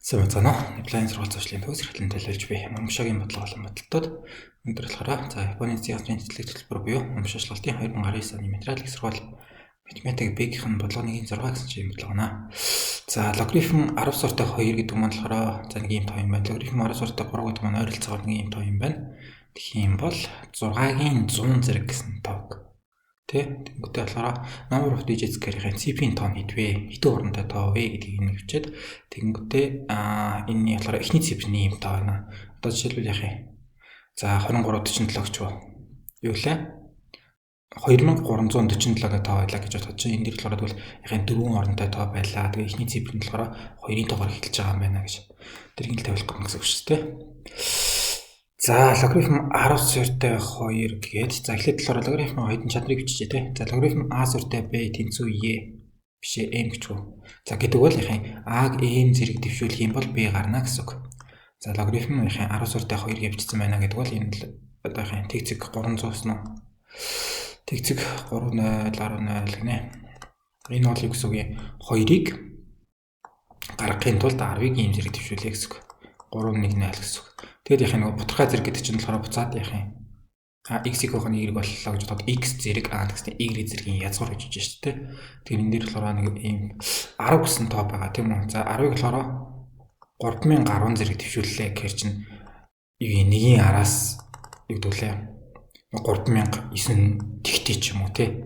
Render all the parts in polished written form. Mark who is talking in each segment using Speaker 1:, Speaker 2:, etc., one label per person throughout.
Speaker 1: Сайн байна уу? Apply сургууль зуршлын төгс эрхлэн төлөөлж би Момшогийн бодлого болон бодолтод өнөөдөр болохоор Японы зэвсгийн цэцлэг төлбөр буюу Момшочлалтын 2019 оны материал их сургууль математик Б-ийн бодлого 1-6 гэсэн чинь бодлого байна. За логарифм 10 суртаа 2 гэдэг нь болохоор нэг юм тоо юм байна. Логарифм 10 суртаа 3 гэдэг нь ойролцоогоор нэг юм тоо юм байна. Тэгэх юм бол 6-гийн 100 зэрэг гэсэн тоог тэгэнгүүтээ болохоор number of digits гэрийн CP-ийн тоо хэдвэ? Хэдэн хурамтай тоо вэ гэдгийг нэг хичээд тэгэнгүүтээ энэний болохоор эхний CP-ний юм тоо байна. Одоо жишээлбэл яах юм? За 2347 гэж юу лээ? 2347 гэдэг тоо байлаа гэж бодож чинь энэ дэр болохоор тэгвэл яхаа 4 хоронтой тоо байлаа. Тэгээ эхний CP нь болохоор 2-ын тоогоор эхэлж байгаа юм байна гэж тэрийг л тавих гэсэн үг шүү дээ. За логарифм 10 суурьтай 2 гээд за эхлээд болохоор логарифм хоёрын чадрыг бичижээ тий. За логарифм a суурьтай b тэнцүү e бишээ m гэж үү. За гэдэг бол яхаа a-г m зэрэг дэвшүүлэх юм бол b гарна гэсэн үг. За логарифм яхаа 10 суурьтай 2 гэж бичсэн байна гэдэг бол энэ одоо яхаа тэгцэг 300-аас нь тэгцэг 3010 гинэ. Энэ бол юу гэсэн үг юм? 2-ыг гаргахын тулд 10-ыг m зэрэг дэвшүүлээ гэсэн үг. 310 гэсэн үг. Тэгээд яхаа нэг бутархай зэрэг гэдэг чинь болохоор буцаад яхаа x-ийг хохны y боллоо гэж бодоод x зэрэг a гэсэн y зэргийн язгуур гэж хэлж шүү дээ. Тэгэхээр энэ дээр болохоор нэг ийм 10 гэсэн тоо байгаа тийм үү. За 10-ыг болохоор 3010 зэрэг төвшүүллээ гэхэр чинь нэгийн араас юу гэдүүлээ 3009 тэгтэй ч юм уу тий.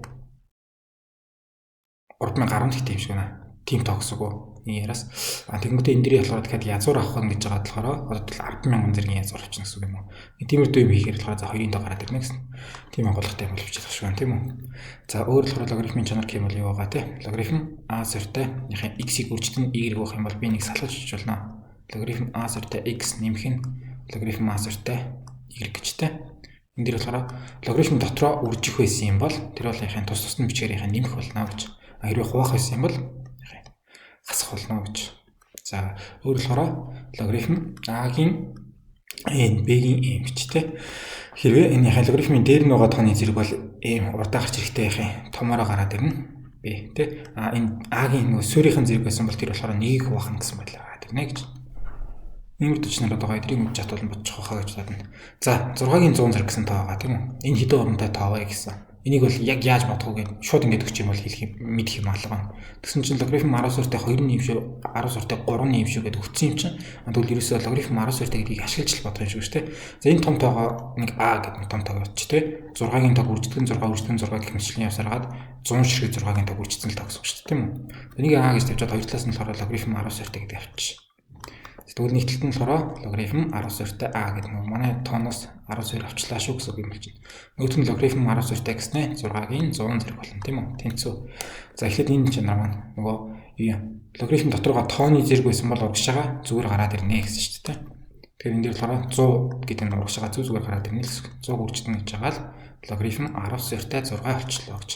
Speaker 1: 3010 тэгтэй юм шиг байна. Тим тоо гэсэн үг. Яраас тэгэнгүүтээ энэ дэрийг болохоор дахиад язгуур авах нь гэж байгаа болохоор одоо 100000 зэргийн язгуур авчихна гэсэн үг юм уу. Тиймэрдүү юм хийхээр болохоор за 2-ын тоо гараад ирнэ гэсэн. Тийм онгойлготой юм бол бичиж байгаа шүү тийм үү. За өөр болохоор логарифмын чанар гэм бол юу байгаа те? Логарифм a суурьтай яхаа x-ийг үржтэн y гоох юм бол би нэг салгаж бичиж болно. Логарифм a суурьтай x нэмэх нь логарифм a суурьтай y гэжтэй. Энэ дэр болохоор логарифм дотроо үржих байсан юм бол тэр бол яхаа тус тусны бичгээр яхаа нэмэх болно гэж. Хэрвээ хуваах байсан юм бол хасах болно гэж. За өөр болохоор логарифм a-гийн n b-гийн m гэжтэй. Хэрвээ энэ яхаа логарифмын дээр нь байгаа тооны зэрэг бол m урдаа гарч ирэхдээ яхаа томороо гараад ирнэ b тэ. Энэ a-гийн нөгөө суурийн зэрэг байсан бол тэр болохоор 1-ийг хуваахна гэсэн байдлаар гараад ирнэ гэж. Нэмэр төчнөр одоо эдрийг мэдж чадвал бодчих واخа гэж бодно. За 6-гийн 100 зэрэг гэсэн тоо байгаа тийм үү? Энэ хэдэн хурамтай тоо вэ гэсэн. Энийг бол яг яаж бодох вэ гэж шууд ингэж өгч юм бол хэлэх мэдэх юм алга байна. Тэгсэн чинь логарифм 10 суурьтай 2 нь юм шүү, 10 суурьтай 3 нь юм шүү гэдээ өгсөн юм чинь. Тэгвэл ерөөсөө логарифм 10 суурьтай гэдгийг ашиглаж л бодох юм шүү дээ. За энэ том тоогоо нэг a гэдэг нэг том тоог авчих тий. 6-гийн тоог үржтгэн 6 үржтгэн 6 гэх мэтлэгийн явсараад 100 ширхэг 6-гийн тоог үржсэн л тоог гэсэн үг шүү дээ тийм үү. Энийг a гэж тавьчаад хоёр талаас нь болохоор логарифм 10 суурьтай гэдэг авчих. Тэгвэл нэгдэлт нь болохоор логарифм 10 суурьтай a гэдэг нь манай тооноос 10 суурь авчлаа шүү гэсэн үг юм болж байна. Нөгөөх нь логарифм 10 суурьтай гэснээр 6-гийн 100 зэрэг болно тийм үү? Тэнцүү. За эхлээд энэ чанар маань нөгөө логарифм доторгоо тооны зэрэг байсан бол урагшаага зүгээр гараад ирнэ гэсэн шүү дээ. Тэгэхээр энэ дээр болохоор 100 гэдэг нь урагшаага зүгээр гараад ирнэ гэсэн. 100 үржтэн гэж байгаа л логарифм 10 суурьтай 6 болчихлоо гэж.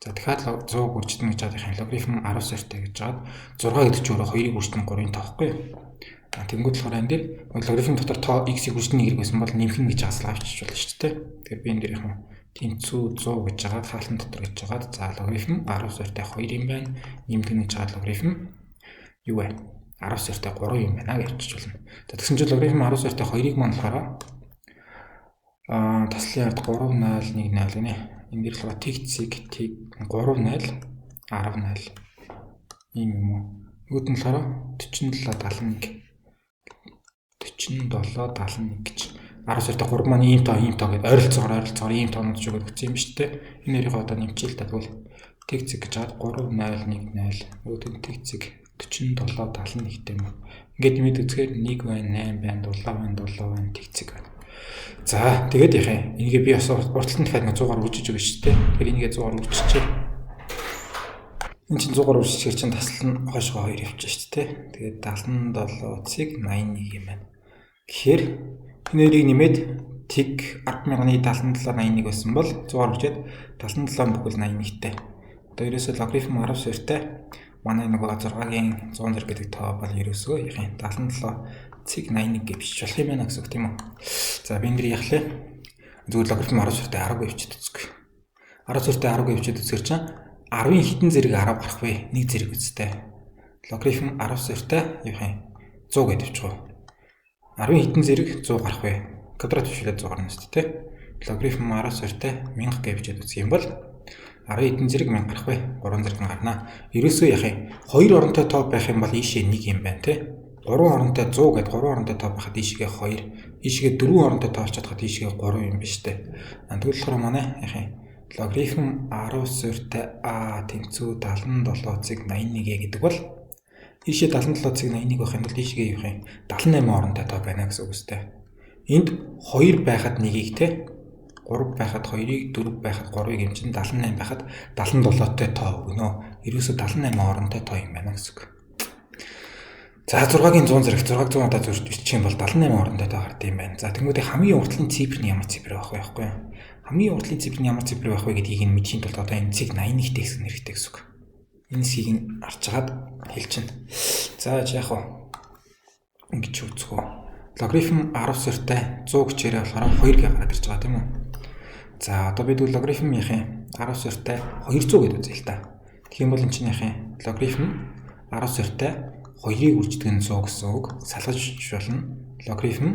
Speaker 1: За дахиад 100 үржтэн гэж байгаа юм логарифм 10 суурьтай гэж жаад 6 гэдэг чинь өөрөө 2-ыг үржтэн 3-ын тоохгүй юу? Тэнгүүд болохоор энэ дээр логарифм дотор тоо x-ийг үржтэн y байсан бол нэмэх нь гэж хаслаа авчиж болно шүү дээ. Тэгэхээр би энэ дээр яг тэнцүү 100 гэж байгаа хаалтан дотор гэж байгаа. За логарифм 10 суурьтай 2 юм байна. Нэмэх нь гэж байгаа логарифм юу вэ? 10 суурьтай 3 юм байна гэж авчиж болно. За тэгсэн чинь логарифм 10 суурьтай 2-ыг маань болохоор таслын ард 3.010 гинэ. Энэ дээр болохоор тэгцэг 3.0 10.0 ийм юм уу? Нөгөөд нь болохоор 47.71 47.71 гэж 10 суурьтай 3 маань ийм тоо гэдэг ойролцоогоор ийм тоонууд ч өгөх юм шүү дээ. Энэ нэрийг одоо нэмчихэл та тэгвэл тэгцэг гэж хаад 3.010 нөгөөд нь тэгцэг 47.71 юм. Ингээд нэмээд үзэхээр 1 байна, 8 байна, 7 байна, тэгцэг байна. За тэгээд яхаа энийгээ би бас урталтанд дахиад 100-аар үржиж өгнө шүү дээ. Тэгэхээр энийгээ 100-аар үржчихье. Энэ чинь 100-аар үржчихэр чинь тасал нь хойшоо 2 явчих шүү дээ. Тэгээд 77.81 юм байна. Тэгэхээр нэрийг нэмээд тэг 100000-ны 77.81 байсан бол 100-аар үржээд 77 бүхэл 81-тэй. Одоо ерөөсөө логарифм 10 суурьтай манай нөгөө 6-гийн 100 зэрэг гэдэг тоо бол ерөөсөө яхаа 77.81 гэж бичиж болох юм байна гэсэн үг тийм үү. За би энэ дэр яхлаа. Зүгээр логарифм 10 суурьтай 10 гэж бичиж үзэх. 10 суурьтай 10 гэж бичиж үзэхэр чинь 10-ийн хитэн зэрэг 10 гарах вэ? Нэг зэрэг үстэй. Логарифм 10 суурьтай юу юм? 100 гэдэг авчихгүй. 10 хэдэн зэрэг 100 гарах вэ? Квадрат хөвшүүлээд 100 гарна шүү дээ. Логарифм 10 сууритай 1000 гэж бичээд үзэх юм бол 10 хэдэн зэрэг 1000 гарах вэ? 3 зэрэг гарна. Ерөөсөө яах юм? 2 оронтой тоо байх юм бол ийшээ 1 юм байна те. 3 оронтой 100 гэдэг 3 оронтой тоо байхад ийшээ 2, ийшээ 4 оронтой тоо олж чадхад ийшээ 3 юм биш те. Тэгвэл болохоор манай яах юм? Логарифм 10 сууритай а тэнцүү 77/81 гэдэг бол ийшээ 77/81 байх юм бол ийшээ юу юм? 78 оронтой тоо байна гэсэн үг үстэй. Энд 2 байхад 1-ийг те 3 байхад 2-ыг 4 байхад 3-ыг юм чинь 78 байхад 77-той тоо өгнө. Ерөөсө 78 оронтой тоо юм байна гэсэн үг. За 6-гийн 100 зэрэг 6-г 100 удаа зурж бичих юм бол 78 оронтой тоо гардаг юм байна. За тэгмүүдээ хамгийн уртлын цифр нь ямар цифр байх вэ байхгүй юу? Хамгийн уртлын цифр нь ямар цифр байх вэ гэдгийг нь мэдхийн тулд одоо энэ цэг 81-тэй гэсэн хэрэгтэй гэсэн үг. Энэ цэгийг нь арч хагаад хэлчихнэ. За яг хаа ингэж үзэх үү. Логарифм 10 сууритай 100 гэчээрээ болохоор 2 гээ гараад ирж байгаа тийм үү? За одоо бид логарифм яах юм? 10 сууритай 200 гэдэг үзье л та. Тэгэх юм бол энэ чинь яах юм? Логарифм 10 сууритай 2-ыг үрждэг нь 100 гэсэн үг. Салгаж болно. Логарифм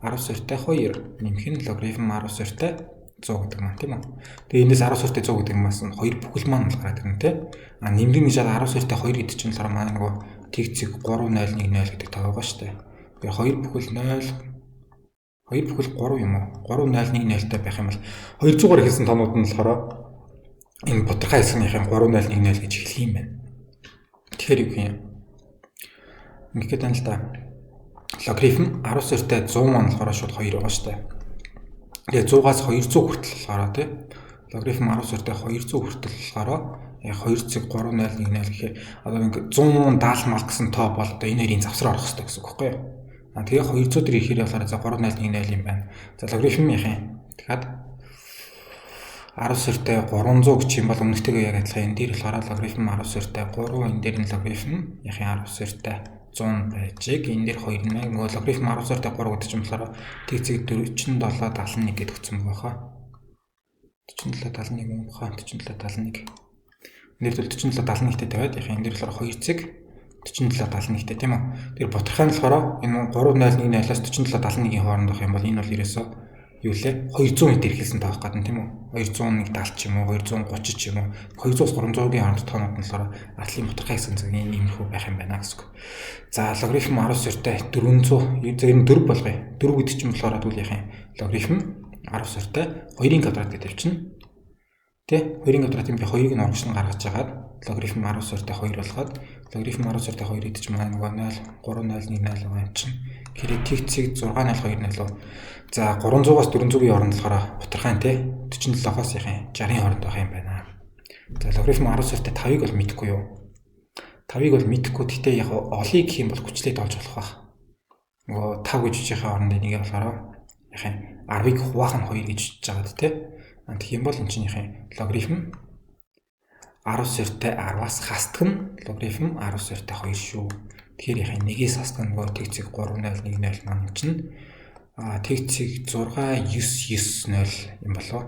Speaker 1: 10 сууритай 2 нэмэх нь логарифм 10 сууритай 100 гэдэг маань тийм үү? Тэгээ эндээс 10 сууритай 100 гэдэг нь бас 2 бүхэл маань л гараад ирнэ тийм. Нэмрийн жишээ 10 сууритай 2 гэдэг чинь болохоор маань нөгөө тэгцэг 3010 гэдэг тоо байгаа шүү дээ. Тэгэхээр 2 бүхэл 0 2 бүхэл 3 юм уу? 3010 тай байх юм бол 200-аар хэлсэн тоонууд нь болохоор энэ бодорхой хэсгийнх нь 3010 гэж хэлэх юм байна. Тэгэхээр юу юм? Ингээд тань л да. Логарифм 10 сууритай 100 маань болохоор шууд 2 байгаа шүү дээ. Тэгээ 100-аас 200 хүртэл болохоор тий. Логарифм 10 сууритай 200 хүртэл болохоор яг 2/3010 гэхээр одоо ингээд 170 мал гэсэн тоо бол одоо энэ хоёрын завсраа орох хэрэгтэй гэсэн үг байхгүй юу? Тэгээ 200 дээр ихээр болохоор за 3010 юм байна. За логарифм яах юм? Тэгэхээр 10 сууритай 300 гэх юм бол өмнөхтэйгээ яг адилхан энэ дээр болохоор логарифм 10 сууритай 3 энэ дээр нь логарифм яах юм 10 сууритай 100 байжиг энэ дээр 2 нэ нөгөө логарифм 10 сууритай 3 гэдэг чинь болохоор тэгцэг 47/71 гэдэг өгсөн байгаа хаа. 47/71 юм хаа 47/71. Нэр төл 47/71-тэй тавиад яах юм энэ дээр болохоор 2 цэг 47/71-тэй тийм үү. Тэр бодорхой нь болохоор энэ 3010-аас 47/71-ийн хооронд байх юм бол энэ бол ерөөсөө юу лээ 200 хэд ирхэлсэн таах гэдэг тийм үү. 201 ч юм уу 230 ч юм уу 200-аас 300-ийн хооронд тоонууд нь болохоор артлын бодорхой хэсэг зэгийн иймэрхүү байх юм байна гэсэн үг. За логарифм 10 сууритай 400 зэрэг 4 болгоё. 4 гэдэг чинь болохоор тэгвэл яах юм? Логарифм 10 сууритай 2-ын квадрат гэдэг тавьчихна. Тэ 2-ын квадратын би 2-ыг нь урагш нь гаргаж агаад логарифм 10 сууритай 2 болгоод логарифм 10 сууритай 2 гэдэг чинь маань нөгөө 0 3010 байгаа юм чинь. Тэгэхээр тэгцэг 602 за 300-аас 400-ийн хооронд болохоор бодорхой те 47-оос яах юм 60-ийн хооронд байх юм байна. За логарифм 10 сууритай 5-ыг бол мэдэхгүй юу? 5-ыг бол мэдэхгүй гэхдээ яг олыг гэх юм бол хүчлээд олж болох байх. Нөгөө 5 гэж бичхийн хооронд энийг болохоор яах юм 10-ыг хуваах нь 2 гэж бичиж байгаад те. Тэгэх юм бол энэ чинь яах юм логарифм 10 сууритай 10-аас хасдаг нь логарифм 10 сууритай 2 шүү. Тэгэхээр яах юм 1-ээс хасдаг нөгөө тэгцэг 3010 маань чинь тэгцэг 6990 юм болоо.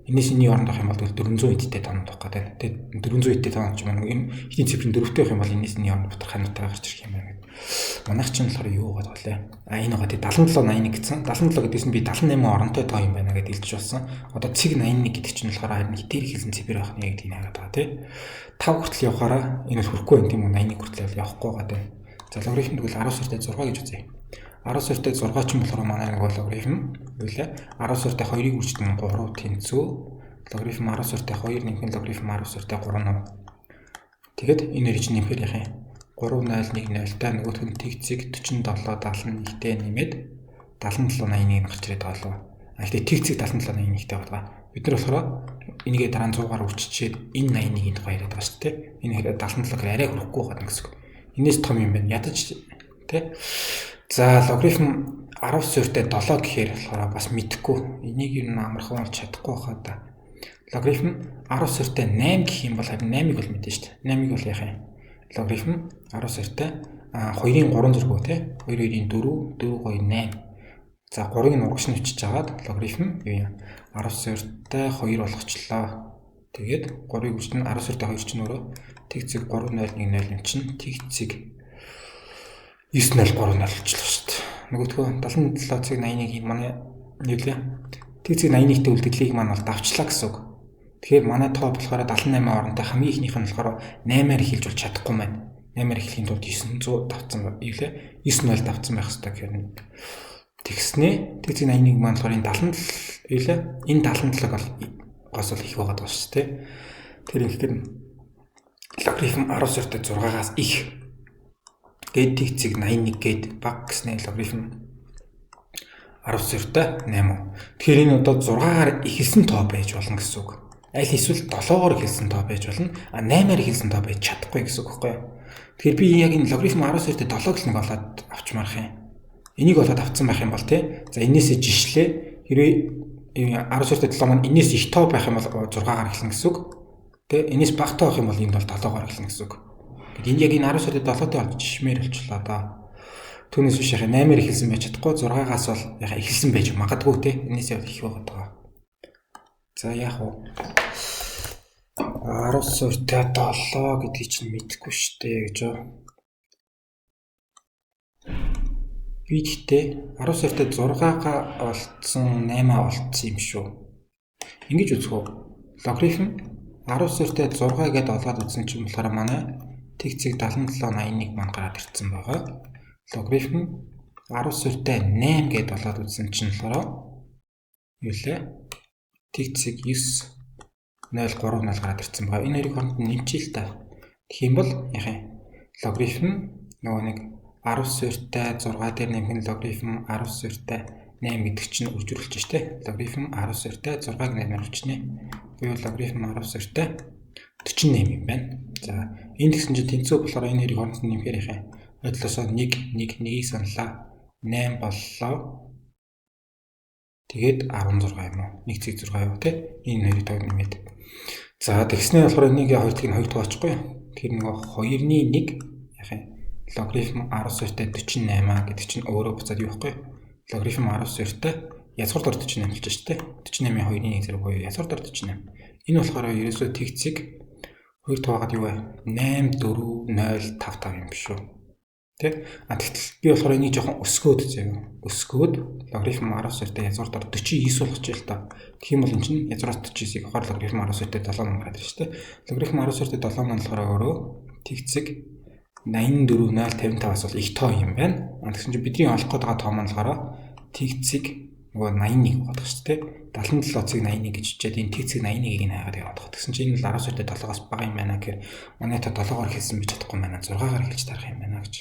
Speaker 1: Энэс энэ хооронд авах юм бол 400 эдтэй тоонод авах гэдэг. Тэгээд 400 эдтэй тоонод ч юм уу энэ ихний цифрын 4-тэй авах юм бол энэс энэ хооронд бодорхой нутгаа гарч ирэх юм байна гэдэг. Манайх чинь болохоор юу гоод болоо. Энэ гоо тий 7781 гэсэн. 77 гэдгээс нь би 78 оронтой тоо юм байна гэдээ илж болсон. Одоо цэг 81 гэдэг чинь болохоор харин дээр хэлсэн цифр байх нь яг тийм хагаад байгаа тий. 5 хүртэл явахаараа энэ хүрхгүй байх тийм үү 81 хүртэл явахгүй байгаа. За логарифм тэгвэл 10 сууритай 6 гэж үзье. 10 сууритай 6 ч юм болохоор манай нэг логарифм юу лээ 10 сууритай 2-ыг үрждэг нь 3 тэнцүү логарифм 10 сууритай 2 нэмэх логарифм 10 сууритай 3 нь. Тэгэд энэ нэр чинь нэмэхээр яах юм 3010 та нөгөөх нь тэгцэг 4771-тэй нэмээд 7781 гарч ирээд байгаа лөө. Гэхдээ тэгцэг 7781-тэй байгаа. Бид нар болохоор энийгээ дараа нь 100-аар үрчичээд энэ 81-ийн тухай яриад байгаа шүү дээ. Энэ хэрэг 77-аар арай хүрэхгүй байгаа гэсэн үг. Энээс том юм байна. Ядаж тий. За логарифм 10 сууритай 7 гэхээр болохоор бас мэдэхгүй. Энийг юу н амархан олж чадахгүй хаа да. Логарифм 10 сууритай 8 гэх юм бол харин 8-ыг бол мэдэн шүү дээ. 8-ыг бол яах юм? Логарифм 10 сууритай 2-ын 3 зэрэг тий. 2-2-ын 4, 4-2 8. За 3-ыг нь урагш нь өчиж агаад логарифм юу юм? 10 сууритай 2 болгочлоо. Тэгээд 3-ыг үржин 10 сууритай 2 чинь өөрөө тэгцэг 3010 юм чинь тэгцэг 903 болчихлоо шүү дээ. Нөгөөдгөө 77.81-ийг манай нэлээ тэгцэг 81-тэй үлдэгдлийг маань бол давчлаа гэсэн үг. Тэгэхээр манай тоо болохоор 78 оронтой хамгийн ихнийх нь болохоор 8-аар эхэлж бол чадахгүй маань. 8-аар эхлэхийн тулд 900 давцсан ийлээ. 9-0 давцсан байх хэрэгтэй гэхээр тэгснээ тэгцэг 81 маань болохоор энэ 77 ийлээ. Энэ 77-г бол гос бол их байгаад байгаа шүү дээ. Тэр ихгээр логарифм 12-тэй 6-аас их гээд тэгцэг 81 гээд баг гэснээр логарифм 12-тэй 8. Тэгэхээр энэ одоо 6-аар эхэлсэн тоо байж болно гэсэн үг. Аль эсвэл 7-оор эхэлсэн тоо байж болно. 8-аар эхэлсэн тоо байж чадахгүй гэсэн үг байхгүй юу? Тэгэхээр би яг энэ логарифм 12-тэй 7 гэх нэг болоод авчмаарах юм. Энийг болоод авцсан байх юм бол тий. За энээсээ жишлээ. Хэрвээ 12-тэй 7 маань энээс их тоо байх юм бол 6-аар эхэлнэ гэсэн үг. Тэ энэс бага тоо байх юм бол энэ бол 7-оор эхэлнэ гэсэн үг. Энд яг энэ 12-тэй 7-тэй болж жишмээр болчлоо доо. Түүнээс биш яхаа 8-аар эхэлсэн байж чадахгүй 6-аас бол яхаа эхэлсэн байж магадгүй тий. Энэс яг их байгаад байгаа. За яг уу 12-тэй 7 гэдгийг чинь мэдэхгүй штэ гэж юу. Би гэхдээ 12-тэй 6-гаа олцсон 8-аа олцсон юм шүү. Ингэж үзэх үү. Логарифм 12-тэй 6 гэдээ олоод үзсэн чинь болохоор манай тэгцэг 77.81 маань гараад ирсэн байгаа. Логарифм 12-тэй 8 гэдээ олоод үзсэн чинь болохоор юу лээ? Тэгцэг 9.03 гараад ирсэн байгаа. Энэ хоёрын хооронд нэмчихэл та. Тэгэх юм бол яхаа логарифм нөгөө нэг 12-тэй 6 дээр нэмэх логарифм 12-тэй 8 гэдэг чинь үржүүлж штэ. Логарифм 12-тэй 6-г 8-аар үржинэ. Буюу логарифм 12-тэй 48 юм байна. За энэ гэсэн чинь тэнцүү болохоор энэ хоёрын хооронд нэмэхээр яхаа бодлосоо 1-1-1-ийг саналаа 8 боллоо. Тэгээд 16 юм уу? 1/6 юу те? Энэ хоёрыг таг нэмээд. За тэгснээ болохоор энийг 2-ыг 2 тооцохгүй. Тэр нөгөө 2-ны 1 яхаа логарифм 12-тэй 48 гэдэг чинь өөрөө буцаад юу вэ? Логарифм 12-тэй язгуур дор 48 болж шүү дээ. 48-ийн 2-ын 1 зэрэг буюу язгуур дор 48. Энэ болохоор ерөөсөө тэгцэг 2 туугаад юу вэ? 8 4 0 5 5 юм биш үү? Тэ? Тэгтэл би болохоор энийг жоохон өсгөөд заяа. Өсгөөд логарифм 12-тэй язгуур дор 49 болгочих л та. Тэгэх юм бол энэ чинь язгуураас 49-ийг авахаар логарифм 12-тэй 7 маань гараад ирж шүү дээ. Логарифм 12-тэй 7 маань болохоор өөрөө тэгцэг 84.055-аас бол их тоо юм байна. Тэгсэн чинь бидний олох гээд байгаа тоо маань болохоор тэгцэг нөгөө 81 болох шүү дээ. 77.81 гэж чичээд энэ тэгцэг 81-ийг нь хаагаад яваад байгаа. Тэгсэн чинь энэ 12-тэй 7-аас бага юм байна гэхээр манай та 7-оор хэлсэн байж чадахгүй байна. 6-аар хэлж тарах юм байна гэж.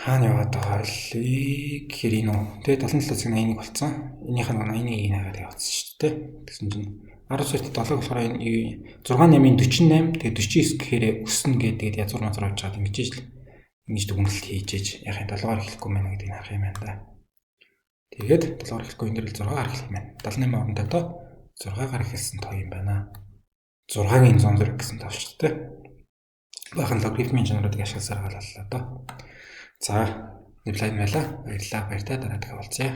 Speaker 1: Хаана яваад байгаа вэ гэхээр энэ үү. Тэгээ 77.81 болсон. Энийх нь 81-ийг хаагаад явуулсан шүү дээ. Тэгсэн чинь 12-тэй 7 болохоор энэ 6-8-ийн 48 тэгээ 49 гэхээр өснө гэдэг язгуур мазар авч чаад ингэж л ингэж дүгнэлт хийж ээж яхаа 7-аар эхлэхгүй байна гэдгийг харах юм байна да. Тэгээд 7-аар эхлэхгүй энэ дэр 6-аар эхлэх юм байна. 78 орондоо тоо 6-аар эхэлсэн тоо юм байна. 6-гийн 100 гэсэн тоо шүү дээ. Бахан логарифмын чанаруудыг ашигласаар галлаа доо. За, нэвлэн байла. Баярлалаа. Баяртай дараа дахин уулзъя.